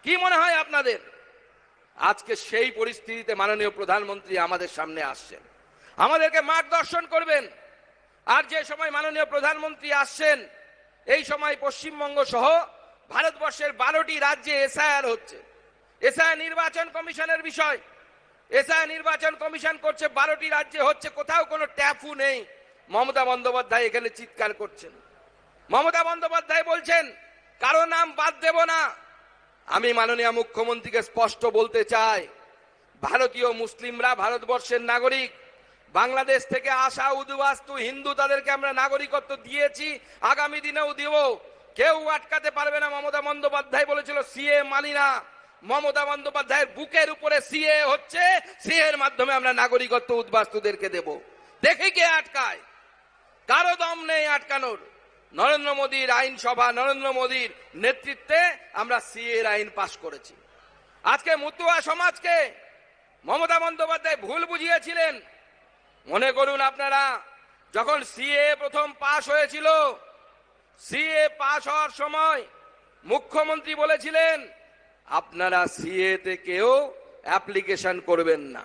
কি মনে হয় আপনাদের? আজকে সেই পরিস্থিতিতে মাননীয় প্রধানমন্ত্রী আমাদের সামনে আসছেন, আমাদেরকে মার্গদর্শন করবেন। আর যে সময় মাননীয় প্রধানমন্ত্রী আসছেন, এই সময় পশ্চিমবঙ্গ সহ ভারতবর্ষের 12টি রাজ্যে এসআইআর হচ্ছে। এসআইআর নির্বাচন কমিশনের বিষয়। এসআইআর নির্বাচন কমিশন করছে, 12টি রাজ্যে হচ্ছে, কোথাও কোনো ট্যাফু নেই। মমতা বন্দ্যোপাধ্যায় এখানে চিৎকার করছেন। মমতা বন্দ্যোপাধ্যায় বলছেন কারো নাম বাদ দেব না। আমি মাননীয় মুখ্যমন্ত্রীকে স্পষ্ট বলতে চাই, ভারতীয় মুসলিমরা ভারতবর্ষের নাগরিক। বাংলাদেশ থেকে আসা উদ্বাস্তু হিন্দু, তাদেরকে আমরা নাগরিকত্ব দিয়েছি, আগামী দিনেও দিব। কেউ আটকাতে পারবে না। মমতা বন্দ্যোপাধ্যায় বলেছিল সিএ মানি না। মমতা বন্দ্যোপাধ্যায়ের বুকের উপরে সিএ হচ্ছে, সিএ এর মাধ্যমে আমরা নাগরিকত্ব উদ্বাস্তুদেরকে দেব। দেখি কে আটকায়। কারো দম নেই আটকানোর। নরেন্দ্র মোদীর আইনসভা, নরেন্দ্র মোদীর নেতৃত্বে আমরা সিএ এর আইন পাশ করেছি। আজকে মতুয়া সমাজকে মমতা বন্দ্যোপাধ্যায় ভুল বুঝিয়েছিলেন। মনে করুন আপনারা, যখন সিএ প্রথম পাশ হয়েছিল, সিএ পাশ হওয়ার সময় মুখ্যমন্ত্রী বলেছিলেন আপনারা সিএ তে কেউ অ্যাপ্লিকেশন করবেন না।